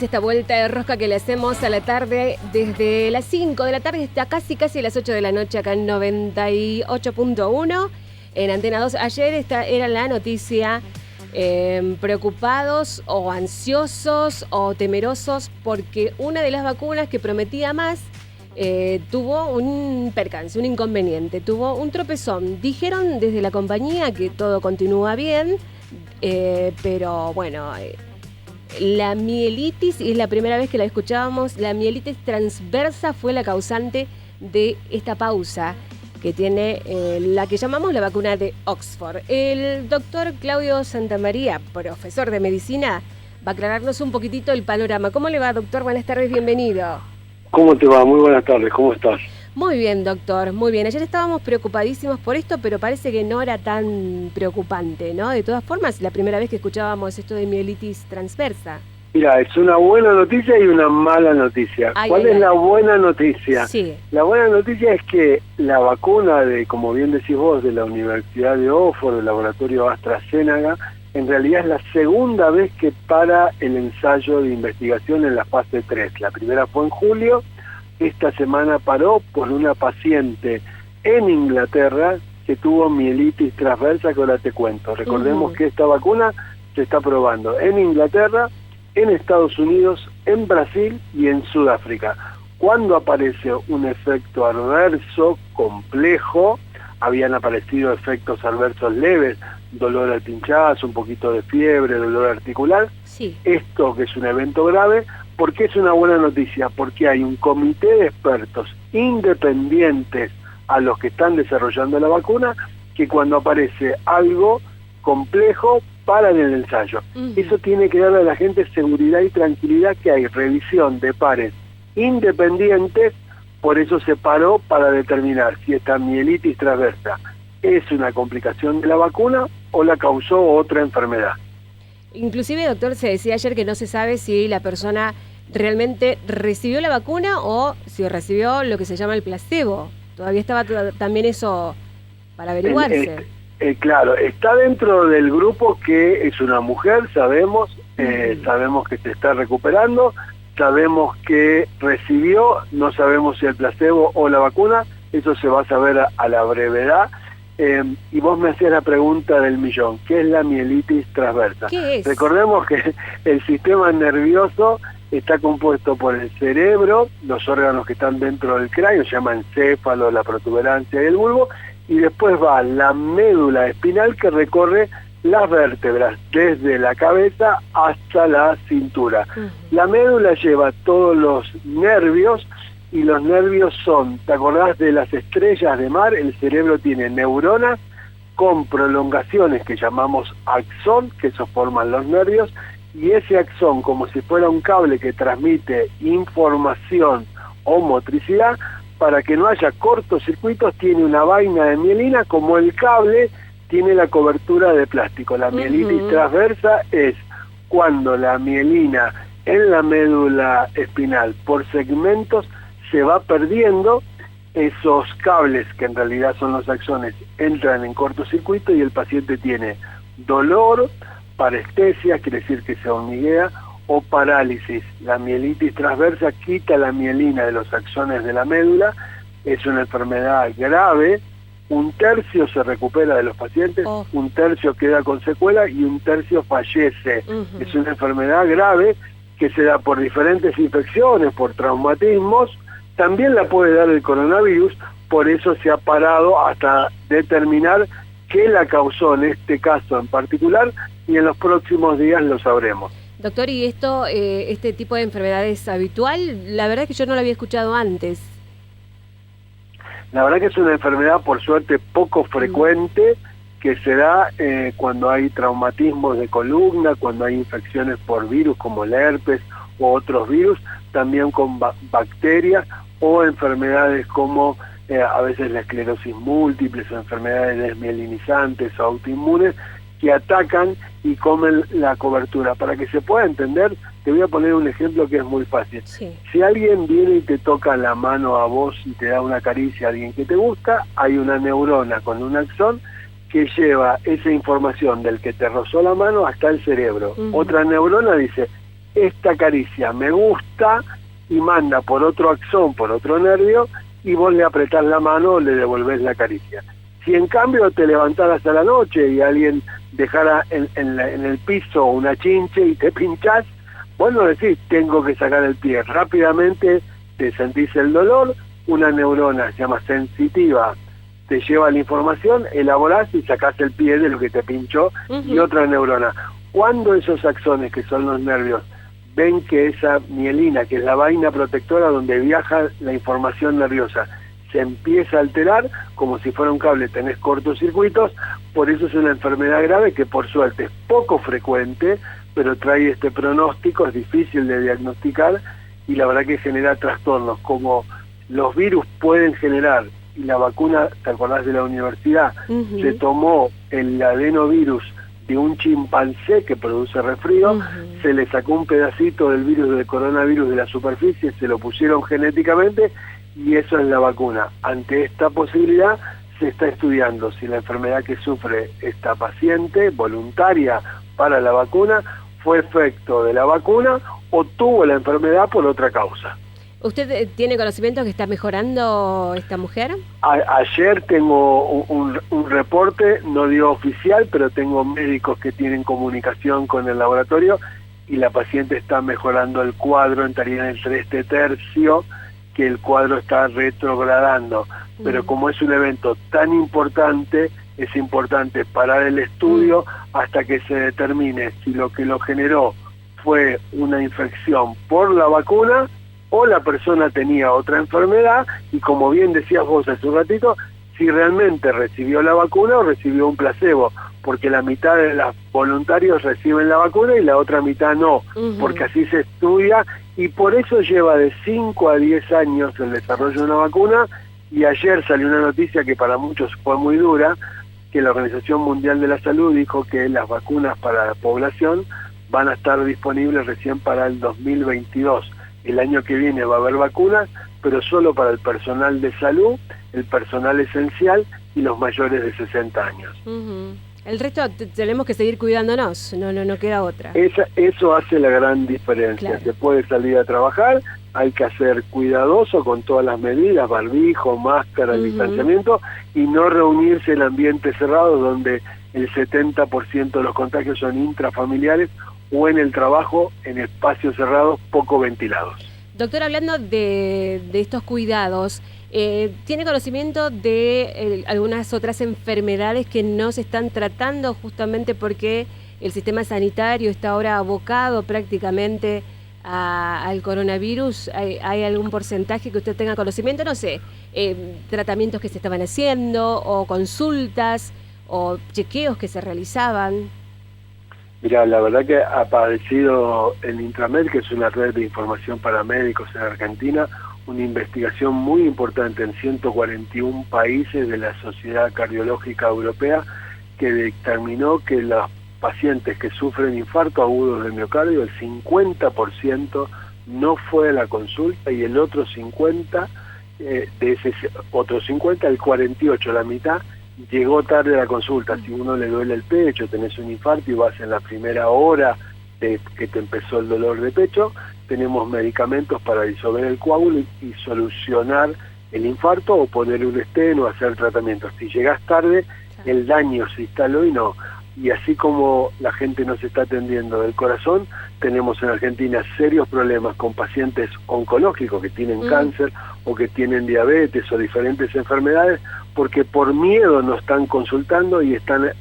Esta vuelta de rosca que le hacemos a la tarde, desde las 5 de la tarde hasta casi las 8 de la noche acá en 98.1 en Antena 2. Ayer esta era la noticia, preocupados o ansiosos o temerosos porque una de las vacunas que prometía más tuvo un percance, un inconveniente, tuvo un tropezón. Dijeron desde la compañía que todo continúa bien, pero bueno... La mielitis, y es la primera vez que la escuchábamos, la mielitis transversa fue la causante de esta pausa que tiene la que llamamos la vacuna de Oxford. El doctor Claudio Santamaría, profesor de medicina, va a aclararnos un poquitito el panorama. ¿Cómo le va, doctor? Buenas tardes, bienvenido. ¿Cómo te va? Muy buenas tardes, ¿cómo estás? Muy bien, doctor, muy bien. Ayer estábamos preocupadísimos por esto, pero parece que no era tan preocupante, ¿no? De todas formas, la primera vez que escuchábamos esto de mielitis transversa. Mira, es una buena noticia y una mala noticia. ¿Cuál es la buena noticia? Sí. La buena noticia es que la vacuna de, como bien decís vos, de la Universidad de Oxford, del laboratorio AstraZeneca, en realidad es la segunda vez que para el ensayo de investigación en la fase 3. La primera fue en julio. Esta semana paró por una paciente en Inglaterra que tuvo mielitis transversa, que ahora te cuento. Recordemos que esta vacuna se está probando en Inglaterra, en Estados Unidos, en Brasil y en Sudáfrica. Cuando aparece un efecto adverso complejo, habían aparecido efectos adversos leves, dolor al pinchazo, un poquito de fiebre, dolor articular. Sí. Esto que es un evento grave. ¿Por qué es una buena noticia? Porque hay un comité de expertos independientes a los que están desarrollando la vacuna, que cuando aparece algo complejo, paran el ensayo. Eso tiene que darle a la gente seguridad y tranquilidad, que hay revisión de pares independientes. Por eso se paró para determinar si esta mielitis transversa es una complicación de la vacuna o la causó otra enfermedad. Inclusive, doctor, se decía ayer que no se sabe si la persona realmente recibió la vacuna o si recibió lo que se llama el placebo. Todavía estaba también eso para averiguarse. Claro, está dentro del grupo que es una mujer, sabemos, sabemos que se está recuperando, sabemos que recibió, no sabemos si el placebo o la vacuna, eso se va a saber a la brevedad. Y vos me hacías la pregunta del millón, ¿qué es la mielitis transversa? ¿Qué es? Recordemos que el sistema nervioso está compuesto por el cerebro, los órganos que están dentro del cráneo, se llama encéfalo, la protuberancia y el bulbo, y después va la médula espinal que recorre las vértebras, desde la cabeza hasta la cintura. La médula lleva todos los nervios, y los nervios son, ¿te acordás de las estrellas de mar? El cerebro tiene neuronas con prolongaciones que llamamos axón, que eso forman los nervios, y ese axón, como si fuera un cable que transmite información o motricidad, para que no haya cortocircuitos, tiene una vaina de mielina, como el cable tiene la cobertura de plástico. La mielitis transversa es cuando la mielina en la médula espinal por segmentos se va perdiendo, esos cables, que en realidad son los axones, entran en cortocircuito y el paciente tiene dolor, parestesia, quiere decir que se hormiguea, o parálisis. La mielitis transversa quita la mielina de los axones de la médula, es una enfermedad grave, 1/3 se recupera de los pacientes, 1/3 queda con secuela y 1/3 fallece. Es una enfermedad grave que se da por diferentes infecciones, por traumatismos. También la puede dar el coronavirus, por eso se ha parado hasta determinar qué la causó en este caso en particular, y en los próximos días lo sabremos. Doctor, ¿y esto, este tipo de enfermedad es habitual? La verdad es que yo no lo había escuchado antes. La verdad que es una enfermedad, por suerte, poco frecuente, que se da cuando hay traumatismos de columna, cuando hay infecciones por virus como el herpes o otros virus, también con bacterias, o enfermedades como a veces la esclerosis múltiple, o enfermedades desmielinizantes o autoinmunes, que atacan y comen la cobertura. Para que se pueda entender, te voy a poner un ejemplo que es muy fácil. Sí. Si alguien viene y te toca la mano a vos y te da una caricia a alguien que te gusta, hay una neurona con un axón que lleva esa información del que te rozó la mano hasta el cerebro. Otra neurona dice, esta caricia me gusta, y manda por otro axón, por otro nervio, y vos le apretás la mano o le devolvés la caricia. Si en cambio te levantaras a la noche y alguien dejara en el piso una chinche y te pinchás, vos no decís tengo que sacar el pie, rápidamente te sentís el dolor, una neurona se llama sensitiva, te lleva la información, elaborás y sacás el pie de lo que te pinchó, y otra neurona. Cuando esos axones, que son los nervios, ven que esa mielina, que es la vaina protectora donde viaja la información nerviosa, se empieza a alterar, como si fuera un cable, tenés cortocircuitos, por eso es una enfermedad grave que por suerte es poco frecuente, pero trae este pronóstico, es difícil de diagnosticar, y la verdad que genera trastornos, como los virus pueden generar, y la vacuna, ¿te acordás de la universidad? Se tomó el adenovirus de un chimpancé que produce resfrío, se le sacó un pedacito del virus del coronavirus de la superficie, se lo pusieron genéticamente, y eso es la vacuna. Ante esta posibilidad se está estudiando si la enfermedad que sufre esta paciente voluntaria para la vacuna fue efecto de la vacuna o tuvo la enfermedad por otra causa. ¿Usted tiene conocimiento que está mejorando esta mujer? Ayer tengo un reporte, no digo oficial, pero tengo médicos que tienen comunicación con el laboratorio, y la paciente está mejorando el cuadro, estaría entre este tercio, que el cuadro está retrogradando. Pero como es un evento tan importante, es importante parar el estudio hasta que se determine si lo que lo generó fue una infección por la vacuna o la persona tenía otra enfermedad, y como bien decías vos hace un ratito, si realmente recibió la vacuna o recibió un placebo, porque la mitad de los voluntarios reciben la vacuna y la otra mitad no, porque así se estudia, y por eso lleva de 5 a 10 años el desarrollo de una vacuna. Y ayer salió una noticia que para muchos fue muy dura, que la Organización Mundial de la Salud dijo que las vacunas para la población van a estar disponibles recién para el 2022. El año que viene va a haber vacunas, pero solo para el personal de salud, el personal esencial y los mayores de 60 años. El resto tenemos que seguir cuidándonos, no queda otra. Eso hace la gran diferencia. Claro. Se puede salir a trabajar, hay que ser cuidadoso con todas las medidas, barbijo, máscara, distanciamiento, y no reunirse en ambientes cerrados donde el 70% de los contagios son intrafamiliares, o en el trabajo en espacios cerrados poco ventilados. Doctor, hablando de estos cuidados, ¿tiene conocimiento de algunas otras enfermedades que no se están tratando justamente porque el sistema sanitario está ahora abocado prácticamente al coronavirus? ¿Hay algún porcentaje que usted tenga conocimiento? No sé, tratamientos que se estaban haciendo, o consultas, o chequeos que se realizaban. Mira, la verdad que ha aparecido en Intramed, que es una red de información para médicos en Argentina, una investigación muy importante en 141 países de la Sociedad Cardiológica Europea, que determinó que los pacientes que sufren infarto agudo del miocardio, el 50% no fue a la consulta, y el otro 50%, de ese otro 50%, el 48%, la mitad, llegó tarde a la consulta. Si uno le duele el pecho, tenés un infarto y vas en la primera hora de que te empezó el dolor de pecho, tenemos medicamentos para disolver el coágulo y solucionar el infarto, o poner un stent o hacer tratamientos. Si llegás tarde, el daño se instaló y no. Y así como la gente no se está atendiendo del corazón, tenemos en Argentina serios problemas con pacientes oncológicos que tienen cáncer, o que tienen diabetes o diferentes enfermedades, porque por miedo no están consultando, y están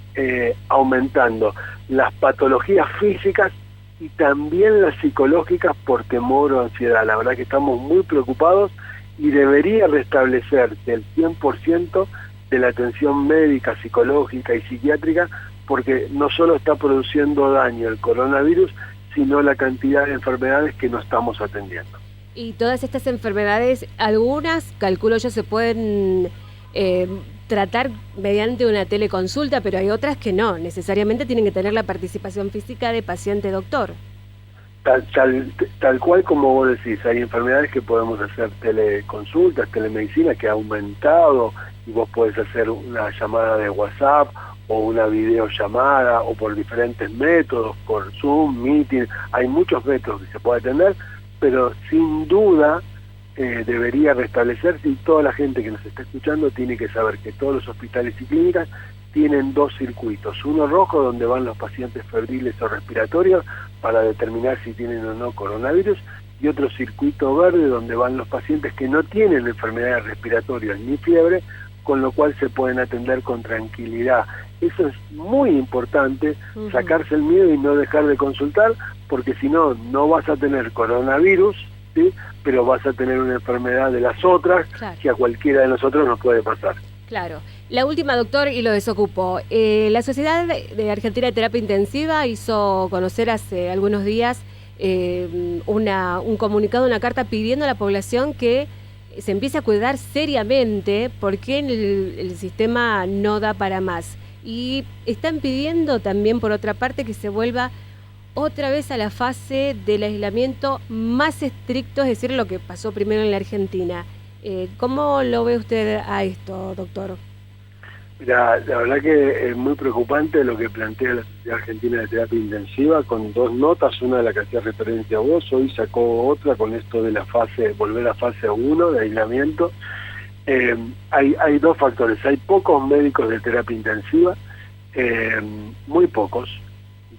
aumentando las patologías físicas y también las psicológicas por temor o ansiedad. La verdad que estamos muy preocupados, y debería restablecerse el 100% de la atención médica, psicológica y psiquiátrica, porque no solo está produciendo daño el coronavirus, sino la cantidad de enfermedades que no estamos atendiendo. Y todas estas enfermedades, algunas, calculo yo, se pueden tratar mediante una teleconsulta, pero hay otras que no, necesariamente tienen que tener la participación física de paciente-doctor. Tal cual como vos decís, hay enfermedades que podemos hacer teleconsultas, telemedicina, que ha aumentado, y vos podés hacer una llamada de WhatsApp o una videollamada o por diferentes métodos, por Zoom, Meeting, hay muchos métodos que se puede atender, pero sin duda debería restablecerse, y toda la gente que nos está escuchando tiene que saber que todos los hospitales y clínicas tienen dos circuitos, uno rojo donde van los pacientes febriles o respiratorios para determinar si tienen o no coronavirus, y otro circuito verde donde van los pacientes que no tienen enfermedades respiratorias ni fiebre, con lo cual se pueden atender con tranquilidad. Eso es muy importante, sacarse el miedo y no dejar de consultar, porque si no, no vas a tener coronavirus, ¿sí? Pero vas a tener una enfermedad de las otras, claro, que a cualquiera de nosotros nos puede pasar. Claro. La última, doctor, y lo desocupo. La Sociedad de Argentina de Terapia Intensiva hizo conocer hace algunos días un comunicado, una carta pidiendo a la población que se empiece a cuidar seriamente porque el sistema no da para más. Y están pidiendo también, por otra parte, que se vuelva otra vez a la fase del aislamiento más estricto, es decir, lo que pasó primero en la Argentina. ¿Cómo lo ve usted a esto, doctor? La verdad que es muy preocupante lo que plantea la Sociedad Argentina de Terapia Intensiva, con dos notas, una de la que hacía referencia a vos, hoy sacó otra con esto de la volver a fase 1 de aislamiento. Hay dos factores, hay pocos médicos de terapia intensiva, muy pocos.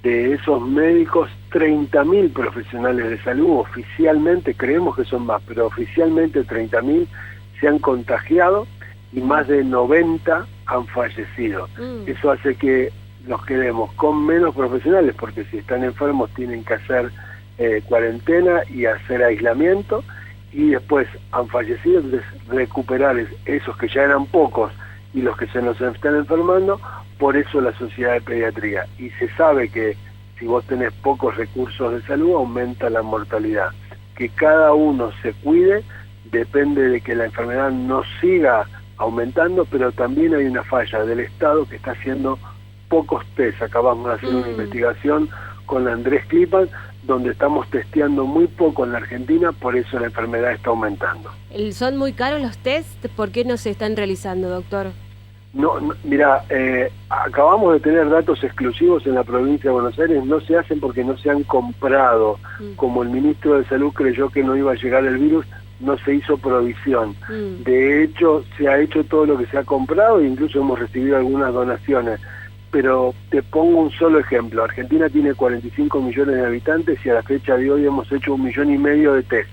De esos médicos, 30.000 profesionales de salud, oficialmente, creemos que son más, pero oficialmente 30.000 se han contagiado y más de 90 han fallecido. Eso hace que nos quedemos con menos profesionales, porque si están enfermos tienen que hacer cuarentena y hacer aislamiento, y después han fallecido, entonces recuperar esos que ya eran pocos y los que se nos están enfermando. Por eso la Sociedad de Pediatría, y se sabe que si vos tenés pocos recursos de salud aumenta la mortalidad. Que cada uno se cuide, depende de que la enfermedad no siga aumentando, pero también hay una falla del Estado que está haciendo pocos test. Acabamos de hacer una investigación con Andrés Klipan, donde estamos testeando muy poco en la Argentina, por eso la enfermedad está aumentando. ¿Son muy caros los test? ¿Por qué no se están realizando, doctor? No, mira, acabamos de tener datos exclusivos en la provincia de Buenos Aires, no se hacen porque no se han comprado. Como el ministro de Salud creyó que no iba a llegar el virus, no se hizo provisión. De hecho, se ha hecho todo lo que se ha comprado e incluso hemos recibido algunas donaciones. Pero te pongo un solo ejemplo. Argentina tiene 45 millones de habitantes y a la fecha de hoy hemos hecho 1,5 millones de test.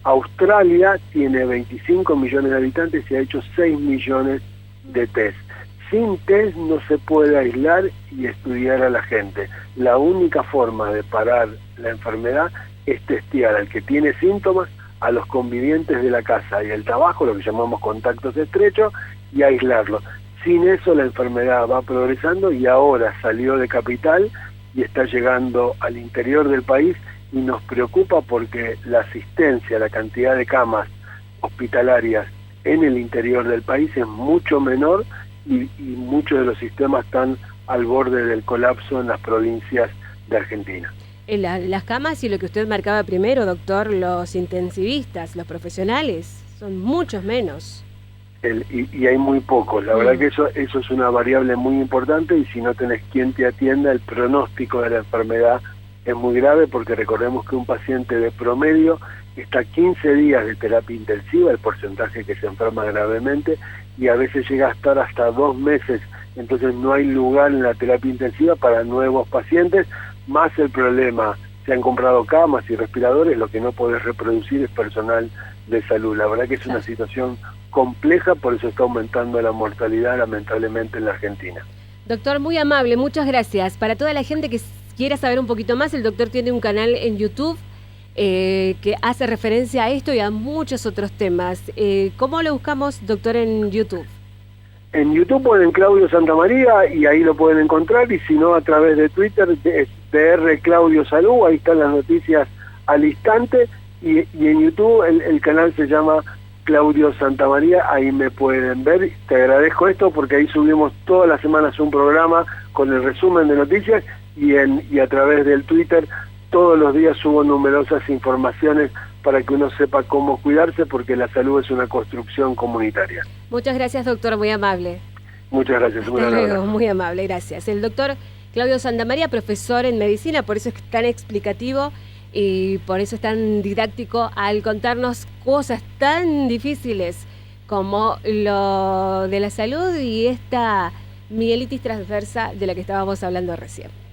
Australia tiene 25 millones de habitantes y ha hecho 6 millones de test. Sin test no se puede aislar y estudiar a la gente. La única forma de parar la enfermedad es testear al que tiene síntomas, a los convivientes de la casa y el trabajo, lo que llamamos contactos estrechos, y aislarlos. Sin eso la enfermedad va progresando y ahora salió de capital y está llegando al interior del país, y nos preocupa porque la asistencia, la cantidad de camas hospitalarias en el interior del país es mucho menor y muchos de los sistemas están al borde del colapso en las provincias de Argentina. Las camas y lo que usted marcaba primero, doctor, los intensivistas, los profesionales, son muchos menos. Y hay muy pocos, la verdad que eso es una variable muy importante, y si no tenés quien te atienda, el pronóstico de la enfermedad es muy grave, porque recordemos que un paciente de promedio está 15 días de terapia intensiva, el porcentaje que se enferma gravemente, y a veces llega a estar hasta 2 meses, entonces no hay lugar en la terapia intensiva para nuevos pacientes, más el problema, se han comprado camas y respiradores, lo que no podés reproducir es personal de salud. La verdad que es una situación compleja, por eso está aumentando la mortalidad lamentablemente en la Argentina. Doctor, muy amable, muchas gracias. Para toda la gente que quiera saber un poquito más, el doctor tiene un canal en YouTube que hace referencia a esto y a muchos otros temas. ¿Cómo lo buscamos, doctor, en YouTube? En YouTube ponen Claudio Santamaría y ahí lo pueden encontrar, y si no a través de Twitter, DR Claudio Salud, ahí están las noticias al instante, y en YouTube el canal se llama Claudio Santamaría, ahí me pueden ver. Te agradezco esto porque ahí subimos todas las semanas un programa con el resumen de noticias, y a través del Twitter todos los días subo numerosas informaciones para que uno sepa cómo cuidarse, porque la salud es una construcción comunitaria. Muchas gracias, doctor, muy amable. Muchas gracias. Hasta luego, muy amable, gracias. El doctor Claudio Santamaría, profesor en medicina, por eso es tan explicativo y por eso es tan didáctico al contarnos cosas tan difíciles como lo de la salud y esta mielitis transversa de la que estábamos hablando recién.